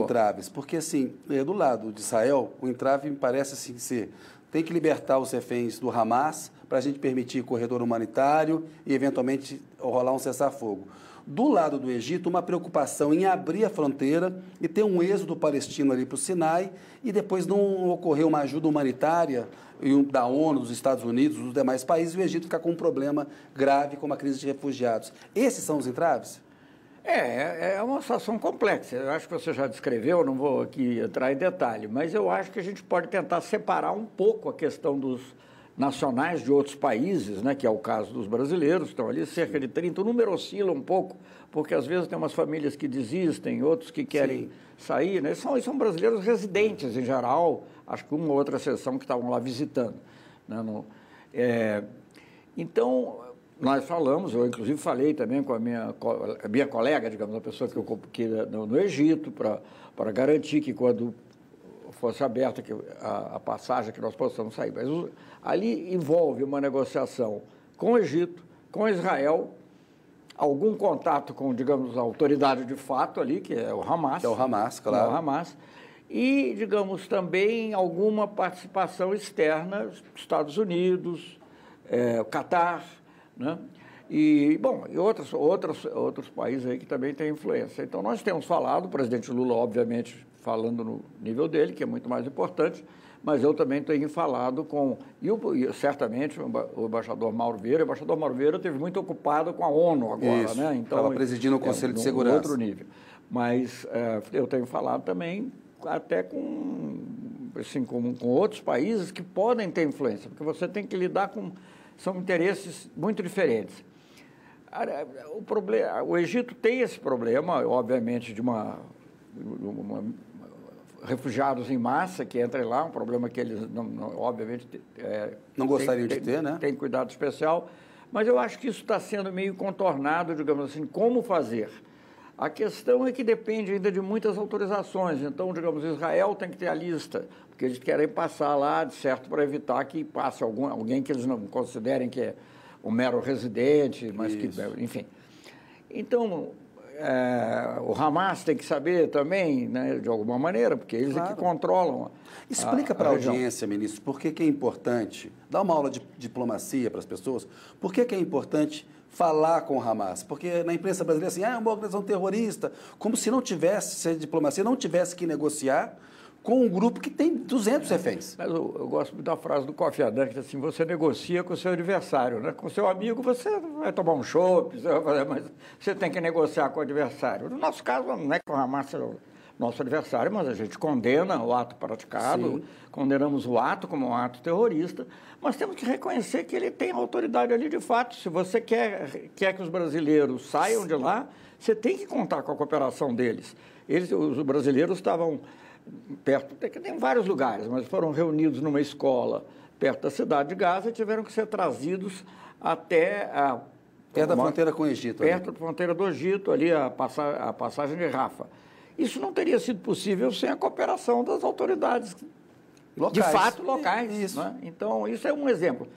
Entraves, porque assim, do lado de Israel, o entrave me parece assim ser, tem que libertar os reféns do Hamas para a gente permitir corredor humanitário e eventualmente rolar um cessar-fogo. Do lado do Egito, uma preocupação em abrir a fronteira e ter um êxodo palestino ali para o Sinai e depois não ocorrer uma ajuda humanitária da ONU, dos Estados Unidos, dos demais países, e o Egito ficar com um problema grave como a crise de refugiados. Esses são os entraves? É uma situação complexa. Eu acho que você já descreveu, não vou aqui entrar em detalhe, mas eu acho que a gente pode tentar separar um pouco a questão dos nacionais de outros países, né, que é o caso dos brasileiros, estão ali cerca de 30. O número oscila um pouco, porque às vezes tem umas famílias que desistem, outros que querem sair, né? São brasileiros residentes em geral, acho que uma ou outra exceção que estavam lá visitando. Né, então, nós falamos, eu inclusive falei também com a minha colega, digamos, a pessoa que no Egito, para garantir que quando fosse aberta a passagem que nós possamos sair. Mas ali envolve uma negociação com o Egito, com Israel, algum contato com, digamos, a autoridade de fato ali, que é o Hamas. Que é o Hamas, claro. É o Hamas. E, digamos, também alguma participação externa, Estados Unidos, o Catar, né? E, bom, e outros países aí que também têm influência. Então, nós temos falado, o presidente Lula, obviamente, falando no nível dele, que é muito mais importante, mas eu também tenho falado com, certamente, o embaixador Mauro Vieira. O embaixador Mauro Vieira esteve muito ocupado com a ONU agora, Isso, né? Então, estava presidindo o Conselho de Segurança. Outro nível. Mas eu tenho falado também até com outros países que podem ter influência, porque você tem que lidar com... São interesses muito diferentes. O Egito tem esse problema, obviamente, de refugiados em massa que entrem lá, um problema que eles, obviamente... não gostariam de ter, né? Tem cuidado especial, mas eu acho que isso está sendo meio contornado, digamos assim, como fazer. A questão é que depende ainda de muitas autorizações. Então, digamos, Israel tem que ter a lista, porque eles querem passar lá, de certo, para evitar que passe alguém que eles não considerem que é um mero residente, mas que, enfim. Então, o Hamas tem que saber também, né, de alguma maneira, porque eles é que controlam Explica para a audiência, ministro, por que é importante, dá uma aula de diplomacia para as pessoas, por que é importante falar com o Hamas? Porque na imprensa brasileira, assim, é uma organização terrorista, como se não tivesse, se a diplomacia não tivesse que negociar com um grupo que tem 200 reféns. Mas eu gosto muito da frase do Kofi Annan, que diz assim, você negocia com o seu adversário, né? Com o seu amigo você vai tomar um chopp, mas você tem que negociar com o adversário. No nosso caso, não é que o Hamas é o nosso adversário, mas a gente condena o ato praticado, condenamos o ato como um ato terrorista, mas temos que reconhecer que ele tem autoridade ali de fato. Se você quer que os brasileiros saiam de lá, você tem que contar com a cooperação deles. Os brasileiros estavam perto, tem vários lugares, mas foram reunidos numa escola perto da cidade de Gaza e tiveram que ser trazidos até perto da fronteira com o Egito. Perto da fronteira do Egito, ali a passagem de Rafa. Isso não teria sido possível sem a cooperação das autoridades locais. De fato locais. Isso. Né? Então, isso é um exemplo.